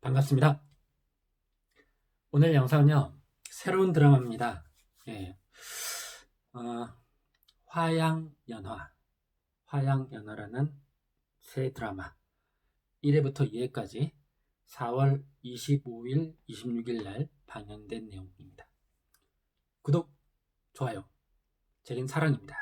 반갑습니다. 오늘 영상은요, 새로운 드라마입니다. 예, 어, 화양연화라는 새 드라마 1회부터 2회까지 4월 25일, 26일 날 방영된 내용입니다. 구독, 좋아요, 제겐 사랑입니다.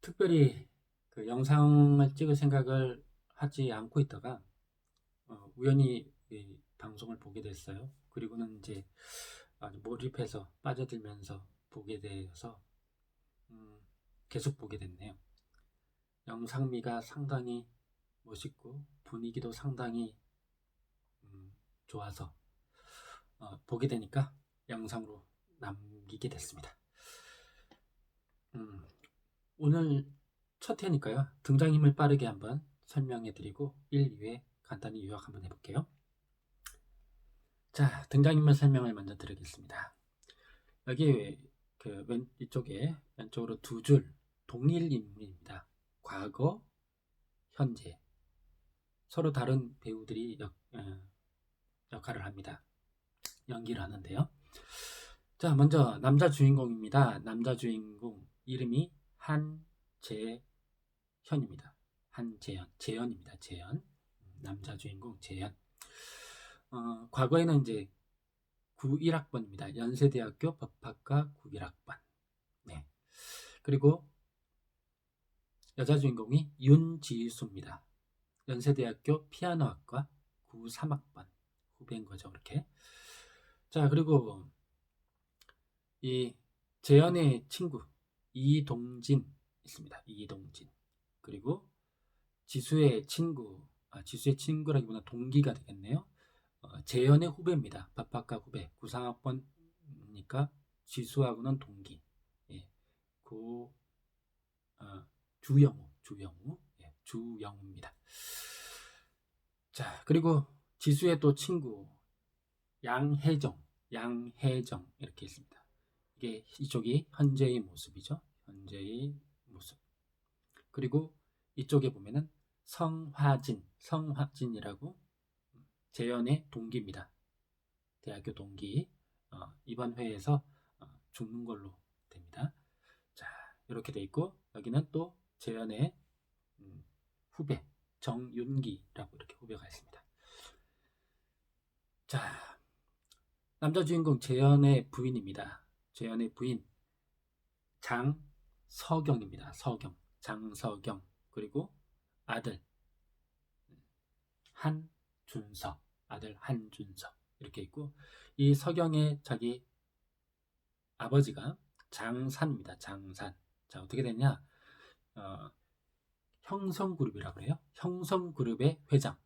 특별히 그 영상을 찍을 생각을 하지 않고 있다가 우연히 이 방송을 보게 됐어요. 그리고는 이제 아주 몰입해서 빠져들면서 보게 되어서 계속 보게 됐네요. 영상미가 상당히 멋있고 분위기도 상당히 좋아서 보게 되니까 영상으로 남기게 됐습니다. 오늘 첫 회니까요. 등장인물 빠르게 한번 설명해 드리고 1, 2회 간단히 요약 한번 해볼게요. 자, 등장인물 설명을 먼저 드리겠습니다. 여기 이쪽에 왼쪽으로 두 줄 동일 인물입니다. 과거, 현재 서로 다른 배우들이 역할을 합니다. 연기를 하는데요. 자, 먼저 남자 주인공입니다. 남자 주인공 이름이 한재현입니다. 재현입니다. 재현. 남자 주인공 재현. 과거에는 이제 91학번입니다. 연세대학교 법학과 91학번. 네. 그리고 여자 주인공이 윤지수입니다. 연세대학교 피아노학과 93학번. 후배인 거죠, 그렇게. 자, 그리고 이 재현의 친구 이동진 있습니다. 이동진. 그리고 지수의 친구라기보다 동기가 되겠네요. 재현의 후배입니다. 법학과 후배. 93학번이니까 지수하고는 동기. 예. 주영우. 예. 주영우입니다. 자, 그리고 지수의 또 친구 양혜정 이렇게 있습니다. 이쪽이 현재의 모습이죠. 현재의 모습. 그리고 이쪽에 보면은 성화진이라고 재현의 동기입니다. 대학교 동기. 이번 회에서 죽는 걸로 됩니다. 자, 이렇게 돼 있고 여기는 또 재현의 후배 정윤기라고 이렇게 후배가 있습니다. 자, 남자 주인공 재현의 부인입니다. 재현의 부인 장서경입니다. 장서경. 그리고 아들 한준석 이렇게 있고, 이 서경의 자기 아버지가 장산입니다. 장산. 자, 어떻게 됐냐? 형성그룹이라고 그래요. 형성그룹의 회장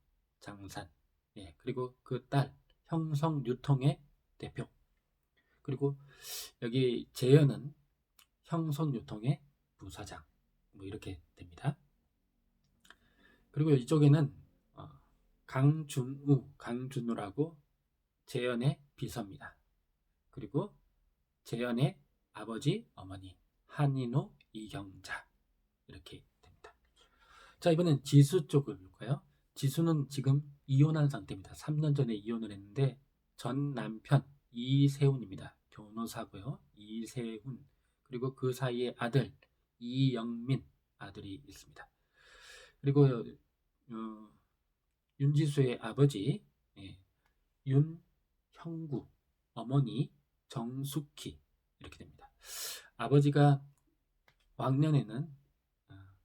장산. 예, 그리고 그 딸 형성유통의 대표. 그리고 여기 재현은 형성유통의 부사장. 뭐 이렇게 됩니다. 그리고 이쪽에는 강준우라고 재현의 비서입니다. 그리고 재현의 아버지, 어머니 한인호, 이경자 이렇게 됩니다. 자, 이번엔 지수 쪽을 볼까요? 지수는 지금 이혼한 상태입니다. 3년 전에 이혼을 했는데 전 남편 이세훈입니다. 변호사고요. 이세훈. 그리고 그 사이에 아들 이영민 아들이 있습니다. 그리고 윤지수의 아버지 윤형구, 어머니 정숙희 이렇게 됩니다. 아버지가 왕년에는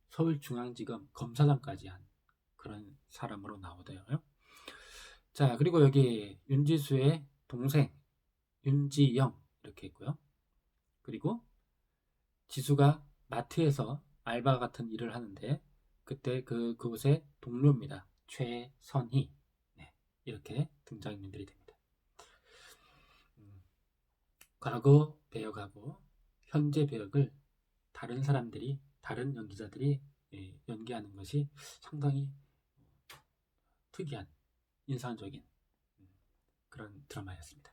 서울중앙지검 검사장까지 한 그런 사람으로 나오대요. 자, 그리고 여기 윤지수의 동생 윤지영 이렇게 있고요. 그리고 지수가 마트에서 알바 같은 일을 하는데 그때 그곳의 동료입니다. 최선희. 네, 이렇게 등장인물들이 됩니다. 과거 배역하고 현재 배역을 다른 연기자들이 연기하는 것이 상당히 특이한 인상적인 그런 드라마였습니다.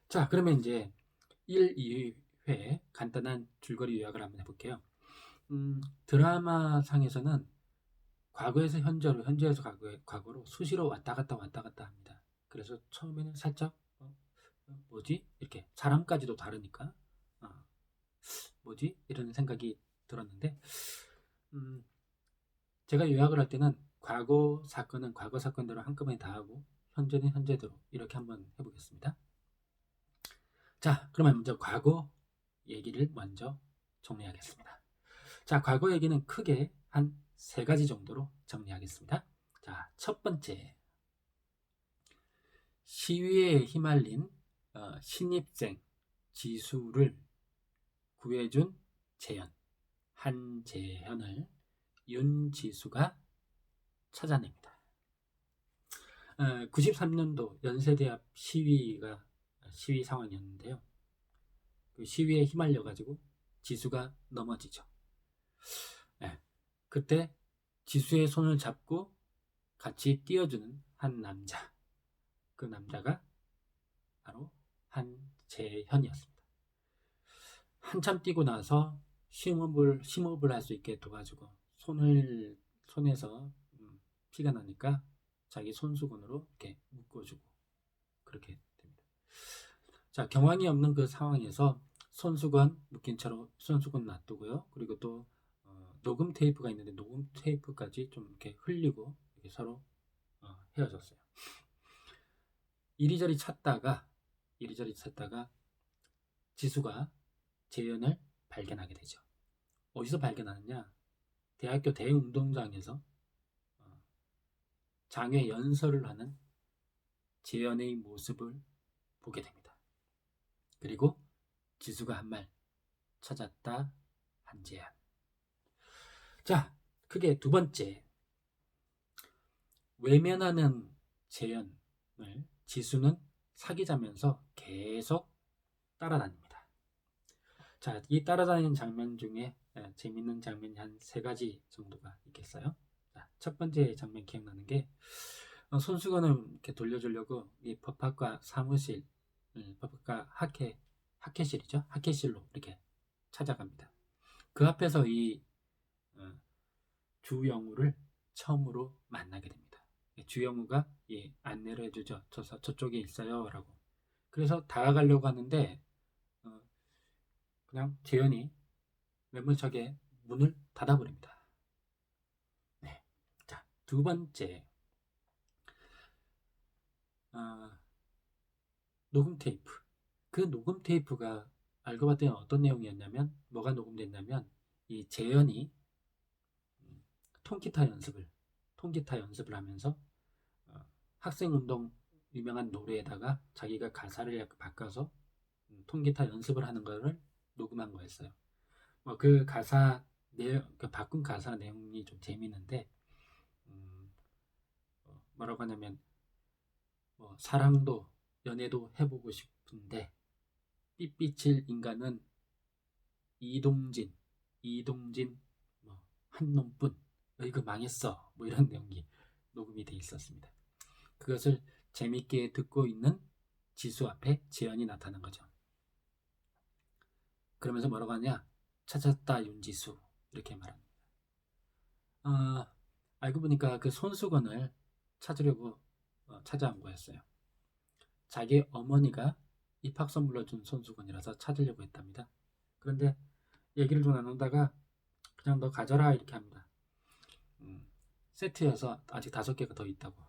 자, 그러면 이제 1, 2회 간단한 줄거리 요약을 한번 해볼게요. 드라마 상에서는 과거에서 현재로, 현재에서 과거로 수시로 왔다 갔다 합니다. 그래서 처음에는 살짝 뭐지? 이렇게 사람까지도 다르니까 어, 뭐지? 이런 생각이 들었는데 제가 요약을 할 때는 과거 사건은 과거 사건대로 한꺼번에 다 하고 현재는 현재대로 이렇게 한번 해보겠습니다. 자, 그러면 먼저 과거 얘기를 먼저 정리하겠습니다. 자, 과거 얘기는 크게 한 3가지 정도로 정리하겠습니다. 자, 첫 번째, 시위에 휘말린 신입생 지수를 구해준 재현, 한재현을 윤지수가 찾아냅니다. 93년도 연세대합 시위 상황이었는데요. 그 시위에 휘말려 가지고 지수가 넘어지죠. 네, 그때 지수의 손을 잡고 같이 뛰어주는 한 남자, 그 남자가 바로 한재현이었습니다. 한참 뛰고 나서 심호흡을 할 수 있게 도와주고 손에서 피가 나니까 자기 손수건으로 이렇게 묶어주고 그렇게 됩니다. 자, 경황이 없는 그 상황에서 손수건 묶인 채로 손수건 놔두고요. 그리고 또 녹음 테이프가 있는데 녹음 테이프까지 좀 이렇게 흘리고 이렇게 서로 헤어졌어요. 이리저리 찾다가 지수가 재현을 발견하게 되죠. 어디서 발견하느냐? 대학교 대운동장에서 장외 연설을 하는 재현의 모습을 보게 됩니다. 그리고 지수가 한 말, 찾았다 한재현. 자, 크게 두 번째, 외면하는 재현을 지수는 사귀자면서 계속 따라다닙니다. 자, 이 따라다니는 장면 중에 재밌는 장면이 한 3가지 정도가 있겠어요. 자, 첫 번째 장면 기억나는 게 손수건을 이렇게 돌려주려고 이 법학과 사무실, 법학과 학회실이죠. 학회실로 이렇게 찾아갑니다. 그 앞에서 이 주영우를 처음으로 만나게 됩니다. 주영우가 안내를 해주죠. 저쪽에 있어요 라고. 그래서 다가가려고 하는데 그냥 재현이 매몰차게 문을 닫아버립니다. 네. 자, 두 번째, 녹음 테이프. 그 녹음 테이프가 알고 봤더니 어떤 내용이었냐면, 뭐가 녹음됐냐면 이 재현이 통기타 연습을 하면서 학생운동 유명한 노래에다가 자기가 가사를 바꿔서 통기타 연습을 하는 거를 녹음한 거였어요. 그 가사 그 바꾼 가사 내용이 좀 재밌는데 뭐라고 하냐면 사랑도 연애도 해보고 싶은데 삐삐칠 인간은 이동진 한 놈뿐 이거 망했어 이런 내용이 녹음이 돼 있었습니다. 그것을 재밌게 듣고 있는 지수 앞에 재현이 나타난 거죠. 그러면서 뭐라고 하냐? 찾았다 윤지수 이렇게 말합니다. 알고 보니까 그 손수건을 찾으려고 찾아온 거였어요. 자기 어머니가 입학 선물로 준 손수건이라서 찾으려고 했답니다. 그런데 얘기를 좀 나누다가 그냥 너 가져라 이렇게 합니다. 세트여서 아직 5개가 더 있다고.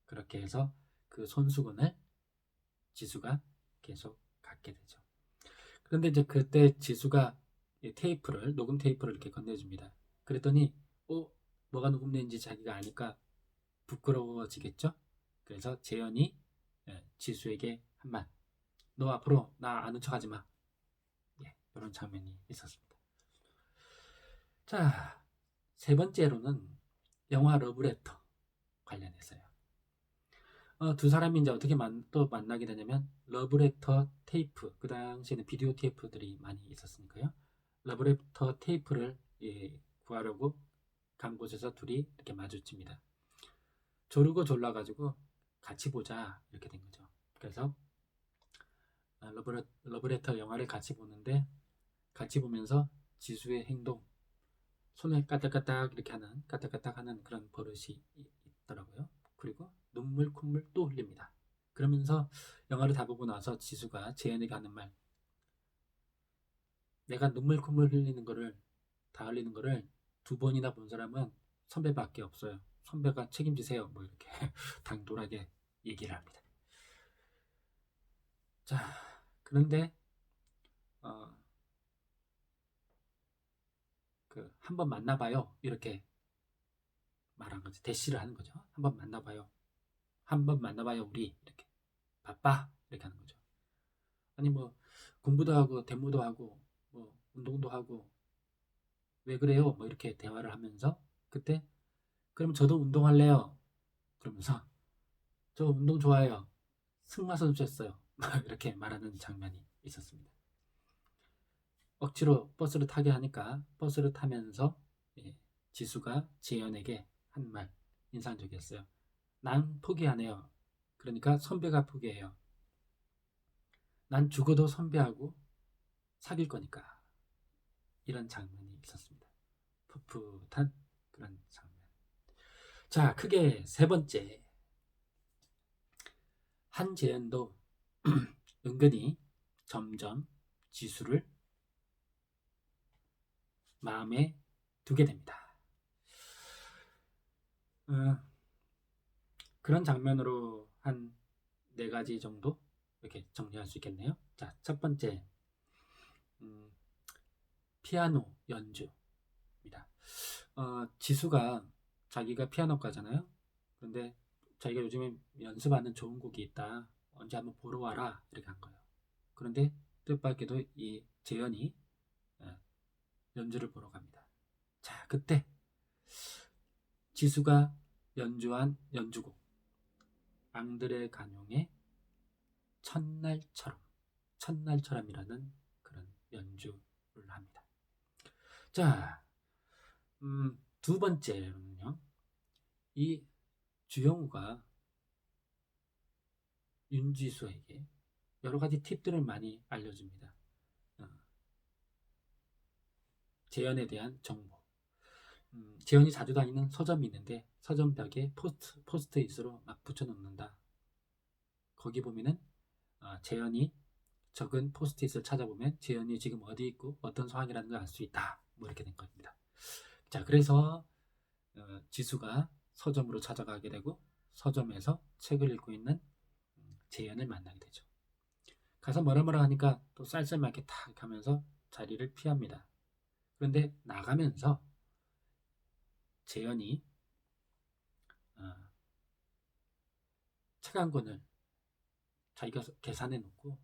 그렇게 해서 그 손수건을 지수가 계속 갖게 되죠. 그런데 이제 그때 지수가 녹음 테이프를 이렇게 건네줍니다. 그랬더니 뭐가 녹음된지 자기가 아니까 부끄러워지겠죠? 그래서 재현이 지수에게 한 말, 너 앞으로 나 아는 척하지 마. 이런 장면이 있었습니다. 자, 3번째로는 영화 러브레터 관련해서요. 두 사람이 이제 어떻게 또 만나게 되냐면 러브레터 테이프, 그 당시에는 비디오 테이프들이 많이 있었으니까요. 러브레터 테이프를 구하려고 간 곳에서 둘이 이렇게 마주칩니다. 조르고 졸라가지고 같이 보자 이렇게 된 거죠. 그래서 러브레터 영화를 같이 보는데 같이 보면서 지수의 행동, 손을 까딱까딱 이렇게 하는 까딱까딱 하는 그런 버릇이 있더라고요. 그리고 눈물 콧물 또 흘립니다. 그러면서 영화를 다 보고 나서 지수가 재현에게 하는 말, 내가 눈물 콧물 흘리는 거를 다 흘리는 거를 2번이나 본 사람은 선배밖에 없어요. 선배가 책임지세요. 뭐 이렇게 당돌하게 얘기를 합니다. 자, 그런데 한번 만나봐요. 이렇게 말한 거죠. 대시를 하는 거죠. 한번 만나봐요. 한번 만나봐요. 우리 이렇게 바빠 이렇게 하는 거죠. 아니 뭐 공부도 하고 데모도 하고 뭐 운동도 하고 왜 그래요? 뭐 이렇게 대화를 하면서 그때 그럼 저도 운동할래요. 그러면서 저 운동 좋아해요. 승마 선수였어요. 이렇게 말하는 장면이 있었습니다. 억지로 버스를 타게 하니까 버스를 타면서 예, 지수가 재현에게 한 말 인상적이었어요. 난 포기 안 해요. 그러니까 선배가 포기해요. 난 죽어도 선배하고 사귈 거니까. 이런 장면이 있었습니다. 풋풋한 그런 장면. 자, 크게 세 번째. 한재현도 은근히 점점 지수를 마음에 두게 됩니다. 그런 장면으로 한 4가지 정도 이렇게 정리할 수 있겠네요. 자, 첫 번째, 피아노 연주입니다. 지수가 자기가 피아노과잖아요. 그런데 자기가 요즘에 연습하는 좋은 곡이 있다. 언제 한번 보러 와라. 이렇게 한 거예요. 그런데 뜻밖에도 이 재현이 연주를 보러 갑니다. 자, 그때 지수가 연주한 연주곡 앙드레 가뇽의 첫날처럼이라는 그런 연주를 합니다. 자, 2번째는요. 이 주영우가 윤지수에게 여러 가지 팁들을 많이 알려줍니다. 재현에 대한 정보. 재현이 자주 다니는 서점이 있는데 서점 벽에 포스트잇으로 막 붙여놓는다. 거기 보면은 재현이 적은 포스트잇을 찾아보면 재현이 지금 어디 있고 어떤 상황이라는 걸 알 수 있다. 뭐 이렇게 된 겁니다. 자, 그래서 지수가 서점으로 찾아가게 되고 서점에서 책을 읽고 있는 재현을 만나게 되죠. 가서 뭐라 하니까 또 쌀쌀맞게 탁 하면서 자리를 피합니다. 그런데 나가면서 재현이 책 한 권을 자기가 계산해 놓고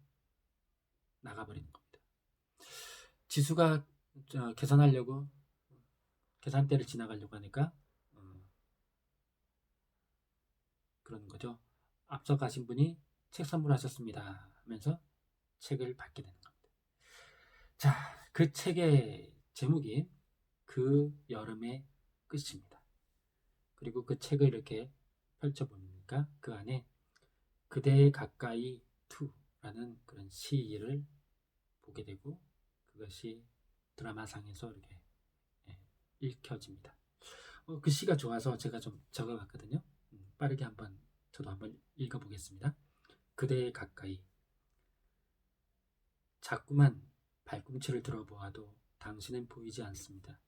나가버리는 겁니다. 지수가 계산하려고 계산대를 지나가려고 하니까 그러는 거죠. 앞서 가신 분이 책 선물하셨습니다 하면서 책을 받게 되는 겁니다. 자, 그 책의 제목이 그 여름의 끝입니다. 그리고 그 책을 이렇게 펼쳐보니까 그 안에 그대의 가까이 투라는 그런 시를 보게 되고 그것이 드라마상에서 이렇게 읽혀집니다. 그 시가 좋아서 제가 좀 적어봤거든요. 빠르게 저도 한번 읽어보겠습니다. 그대의 가까이. 자꾸만 발꿈치를 들어보아도 당신은 보이지 않습니다.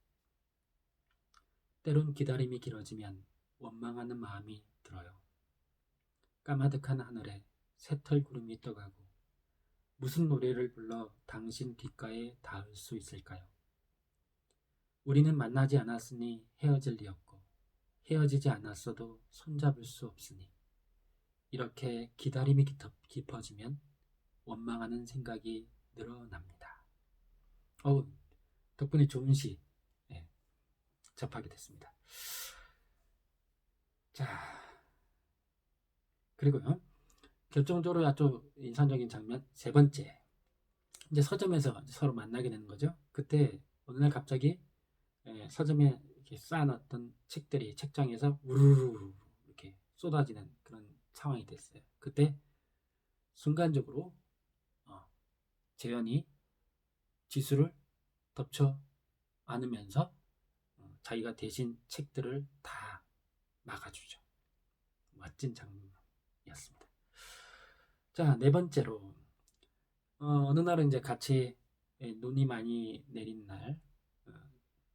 때론 기다림이 길어지면 원망하는 마음이 들어요. 까마득한 하늘에 새털 구름이 떠가고 무슨 노래를 불러 당신 귓가에 닿을 수 있을까요? 우리는 만나지 않았으니 헤어질 리 없고 헤어지지 않았어도 손잡을 수 없으니 이렇게 기다림이 깊어지면 원망하는 생각이 늘어납니다. 덕분에 좋은 시 접하게 됐습니다. 자, 그리고요. 결정적으로 아주 인상적인 장면 3번째. 이제 서점에서 서로 만나게 되는 거죠. 그때 어느 날 갑자기 서점에 이렇게 쌓아놨던 책들이 책장에서 우르르 이렇게 쏟아지는 그런 상황이 됐어요. 그때 순간적으로 재현이 지수를 덮쳐 안으면서 자기가 대신 책들을 다 막아주죠. 멋진 장면이었습니다. 자, 네 번째로 어느 날은 이제 같이 눈이 많이 내린 날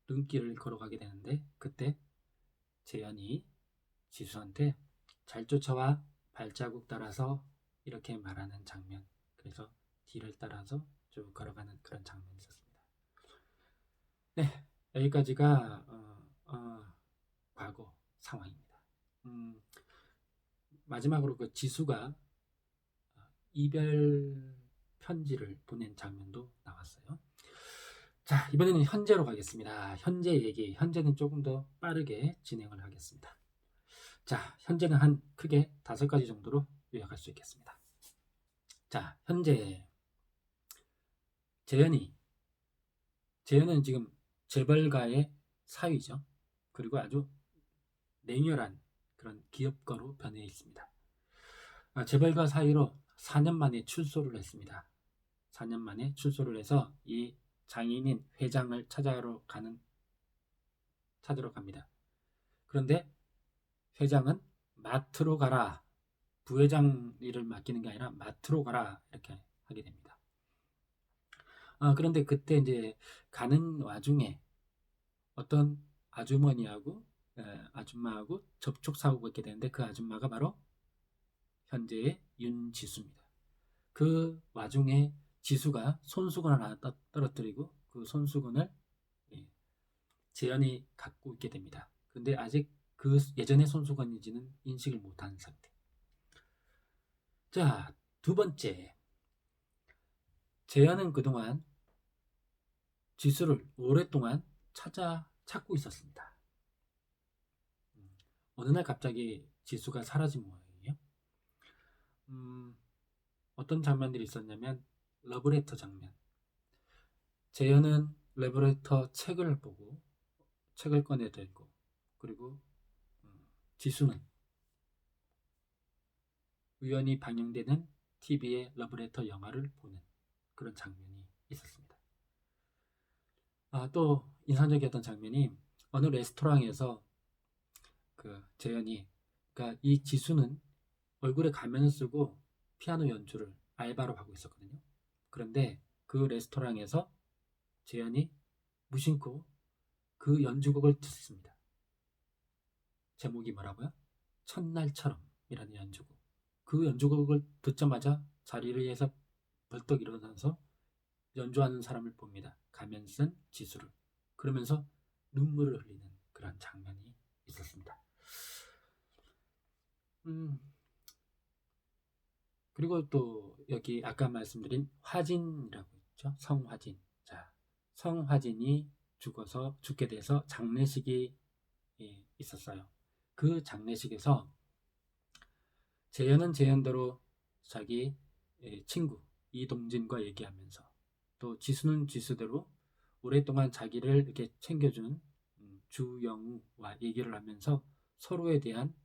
눈길을 걸어가게 되는데 그때 재현이 지수한테 잘 쫓아와 발자국 따라서 이렇게 말하는 장면. 그래서 뒤를 따라서 쭉 걸어가는 그런 장면이 있었습니다. 네, 여기까지가 과거 상황입니다. 마지막으로 그 지수가 이별 편지를 보낸 장면도 나왔어요. 자, 이번에는 현재로 가겠습니다. 현재 얘기, 현재는 조금 더 빠르게 진행을 하겠습니다. 자, 현재는 한 크게 5가지 정도로 요약할 수 있겠습니다. 자, 현재 재현은 지금 재벌가의 사위죠. 그리고 아주 냉혈한 그런 기업가로 변해 있습니다. 재벌가 사위로 4년 만에 출소를 했습니다. 4년 만에 출소를 해서 이 장인인 회장을 찾으러 갑니다. 그런데 회장은 마트로 가라. 부회장 일을 맡기는 게 아니라 마트로 가라. 이렇게 하게 됩니다. 그런데 그때 이제 가는 와중에 어떤 아주머니하고 아줌마하고 접촉사고가 있게 되는데 그 아줌마가 바로 현재의 윤지수입니다. 그 와중에 지수가 손수건을 하나 떨어뜨리고 그 손수건을 재현이 갖고 있게 됩니다. 근데 아직 그 예전의 손수건인지는 인식을 못한 상태. 자, 두 번째. 재현은 그동안 지수를 오랫동안 찾고 있었습니다. 어느 날 갑자기 지수가 사라진 모양이에요. 어떤 장면들이 있었냐면 러브레터 장면. 재현은 러브레터 책을 보고 책을 꺼내들고 그리고 지수는 우연히 방영되는 TV의 러브레터 영화를 보는 그런 장면이 있었습니다. 또 인상적이었던 장면이 어느 레스토랑에서 그 재현이 그러니까 이 지수는 얼굴에 가면을 쓰고 피아노 연주를 알바로 하고 있었거든요. 그런데 그 레스토랑에서 재현이 무심코 그 연주곡을 듣습니다. 제목이 뭐라고요? 첫날처럼 이라는 연주곡. 그 연주곡을 듣자마자 자리에서 벌떡 일어나서 연주하는 사람을 봅니다. 가면 쓴 지수를. 그러면서 눈물을 흘리는 그런 장면이 있었습니다. 그리고 또 여기 아까 말씀드린 화진이라고 있죠. 성화진. 자, 성화진이 죽게 돼서 장례식이 있었어요. 그 장례식에서 재현은 재현대로 자기 친구 이동진과 얘기하면서 또 지수는 지수대로 오랫동안 자기를 이렇게 챙겨준 주영우와 얘기를 하면서 서로에 대한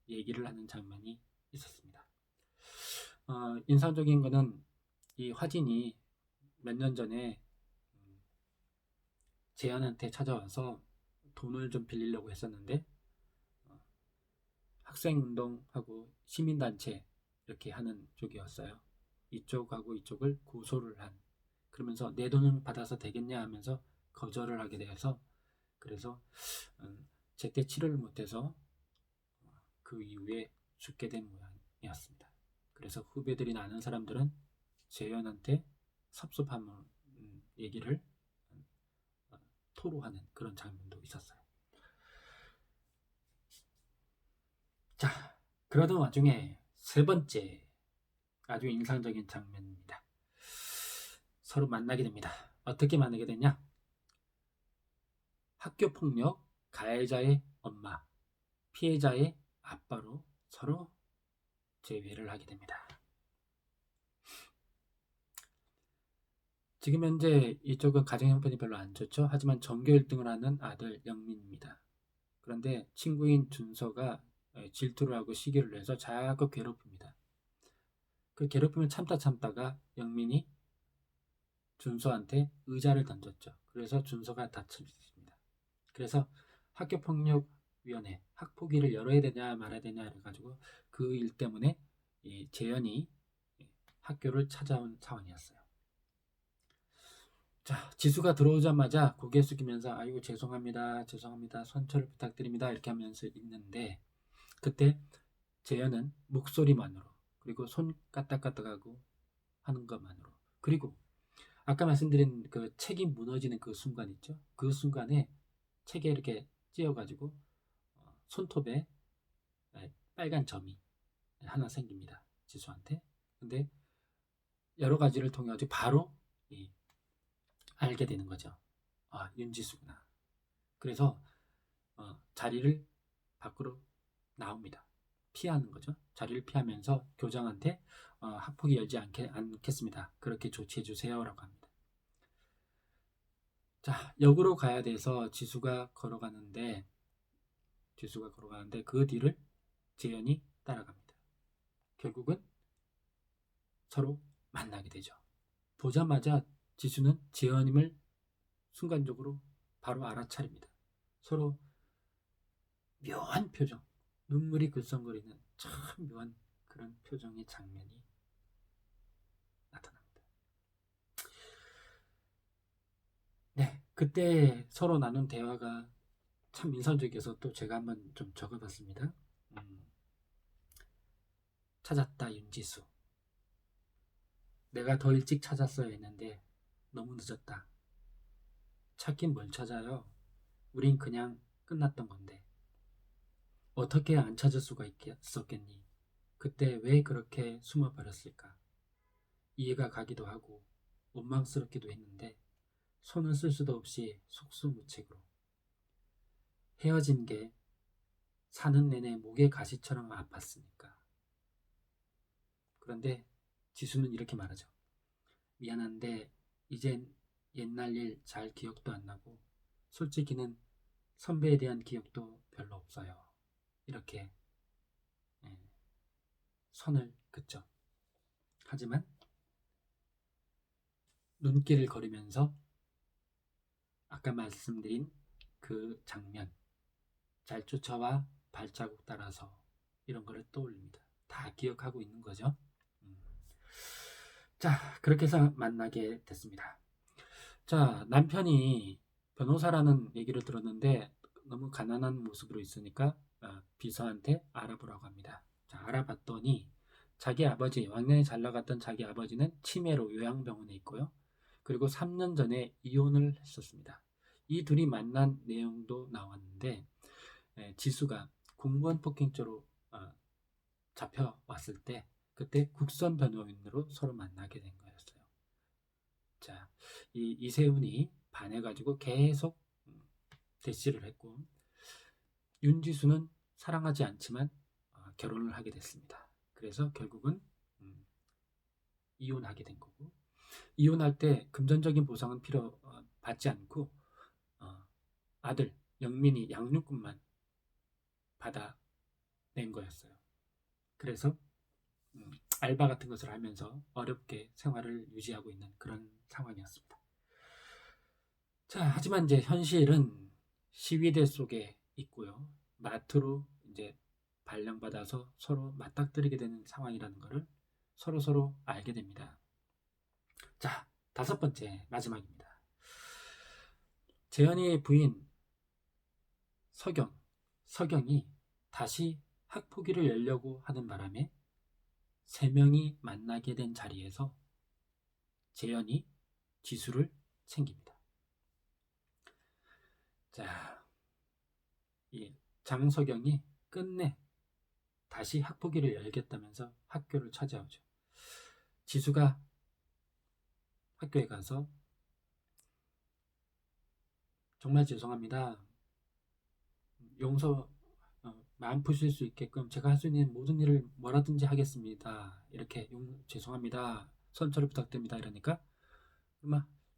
얘기를 하는 장면이 있었습니다. 인상적인 거는 이 화진이 몇 년 전에 재현한테 찾아와서 돈을 좀 빌리려고 했었는데 학생운동하고 시민단체 이렇게 하는 쪽이었어요. 이쪽하고 이쪽을 고소를 한 그러면서 내 돈을 받아서 되겠냐 하면서 거절을 하게 되어서 그래서 제때 치료를 못해서 그 이후에 죽게 된 모양이었습니다. 그래서 후배들이나 아는 사람들은 재현한테 섭섭함을 얘기를 토로하는 그런 장면도 있었어요. 자, 그러던 와중에 세 번째 아주 인상적인 장면입니다. 서로 만나게 됩니다. 어떻게 만나게 되냐? 학교폭력 가해자의 엄마, 피해자의 아빠로 서로 재회를 하게 됩니다. 지금 현재 이쪽은 가정 형편이 별로 안 좋죠. 하지만 전교 1등을 하는 아들 영민입니다. 그런데 친구인 준서가 질투를 하고 시기를 내서 자꾸 괴롭힙니다. 그 괴롭힘을 참다가 영민이 준서한테 의자를 던졌죠. 그래서 준서가 다쳤습니다. 그래서 학교폭력위원회 학폭위를 열어야 되냐 말아야 되냐 해가지고 그 일 때문에 이 재현이 학교를 찾아온 상황이었어요. 자, 지수가 들어오자마자 고개 숙이면서 아이고 죄송합니다, 죄송합니다, 선처를 부탁드립니다 이렇게 하면서 있는데 그때 재현은 목소리만으로 그리고 손 까딱까딱하고 하는 것만으로 그리고 아까 말씀드린 그 책이 무너지는 그 순간 있죠? 그 순간에 책에 이렇게 찧어가지고 손톱에 빨간 점이 하나 생깁니다. 지수한테. 근데 여러 가지를 통해 가지고 바로 알게 되는 거죠. 아, 윤지수구나. 그래서 자리를 밖으로 나옵니다. 피하는 거죠. 자리를 피하면서 교장한테 학폭위 열지 않겠습니다. 그렇게 조치해 주세요라고 합니다. 자, 역으로 가야 돼서 지수가 걸어가는데 그 뒤를 재현이 따라갑니다. 결국은 서로 만나게 되죠. 보자마자 지수는 재현임을 순간적으로 바로 알아차립니다. 서로 묘한 표정, 눈물이 글썽거리는 참 묘한 그런 표정의 장면이 나타납니다. 네, 그때 서로 나눈 대화가 참 인상적이어서 또 제가 한번 좀 적어봤습니다. 찾았다 윤지수. 내가 더 일찍 찾았어야 했는데 너무 늦었다. 찾긴 뭘 찾아요. 우린 그냥 끝났던 건데. 어떻게 안 찾을 수가 있었겠니? 그때 왜 그렇게 숨어버렸을까? 이해가 가기도 하고 원망스럽기도 했는데 손을 쓸 수도 없이 속수무책으로. 헤어진 게 사는 내내 목에 가시처럼 아팠으니까. 그런데 지수는 이렇게 말하죠. 미안한데 이젠 옛날 일 잘 기억도 안 나고 솔직히는 선배에 대한 기억도 별로 없어요. 이렇게 선을 긋죠. 하지만 눈길을 거리면서 아까 말씀드린 그 장면, 잘 쫓아와 발자국 따라서 이런 거를 떠올립니다. 다 기억하고 있는 거죠. 자, 그렇게 해서 만나게 됐습니다. 자, 남편이 변호사라는 얘기를 들었는데 너무 가난한 모습으로 있으니까 비서한테 알아보라고 합니다. 자, 알아봤더니 자기 아버지, 왕년에 잘 나갔던 자기 아버지는 치매로 요양병원에 있고요. 그리고 3년 전에 이혼을 했었습니다. 이 둘이 만난 내용도 나왔는데 지수가 공무원 폭행죄로 잡혀왔을 때 그때 국선 변호인으로 서로 만나게 된 거였어요. 자, 이 이세훈이 반해가지고 계속 대시를 했고 윤지수는 사랑하지 않지만 결혼을 하게 됐습니다. 그래서 결국은 이혼하게 된 거고 이혼할 때 금전적인 보상은 받지 않고 아들 영민이 양육금만 받아낸 거였어요. 그래서 알바 같은 것을 하면서 어렵게 생활을 유지하고 있는 그런 상황이었습니다. 자, 하지만 이제 현실은 시위대 속에 있고요. 마트로 이제 발령받아서 서로 맞닥뜨리게 되는 상황이라는 것을 서로 알게 됩니다. 자, 5번째 마지막입니다. 재현이의 부인 서경이 다시 학폭위를 열려고 하는 바람에 3명이 만나게 된 자리에서 재현이 지수를 챙깁니다. 자, 이 장서경이 끝내 다시 학폭위를 열겠다면서 학교를 찾아오죠. 지수가 학교에 가서 정말 죄송합니다. 용서 마음 푸실 수 있게끔 제가 할 수 있는 모든 일을 뭐라든지 하겠습니다. 이렇게 죄송합니다. 선처를 부탁드립니다. 이러니까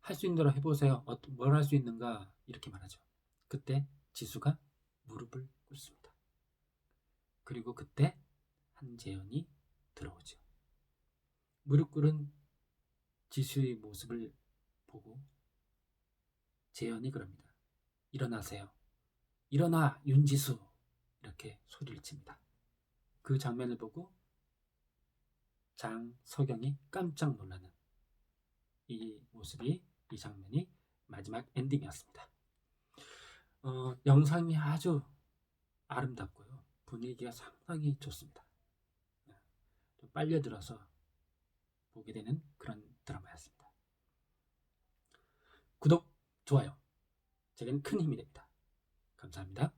할 수 있는 대로 해보세요. 뭘 할 수 있는가 이렇게 말하죠. 그때 지수가 무릎을 꿇습니다. 그리고 그때 한재현이 들어오죠. 무릎 꿇은 지수의 모습을 보고 재현이 그럽니다. 일어나세요. 일어나 윤지수 이렇게 소리를 칩니다. 그 장면을 보고 장석영이 깜짝 놀라는 이 모습이, 이 장면이 마지막 엔딩이었습니다. 영상이 아주 아름답고요. 분위기가 상당히 좋습니다. 좀 빨려들어서 보게 되는 그런 드라마였습니다. 구독, 좋아요, 제게는 큰 힘이 됩니다. 감사합니다.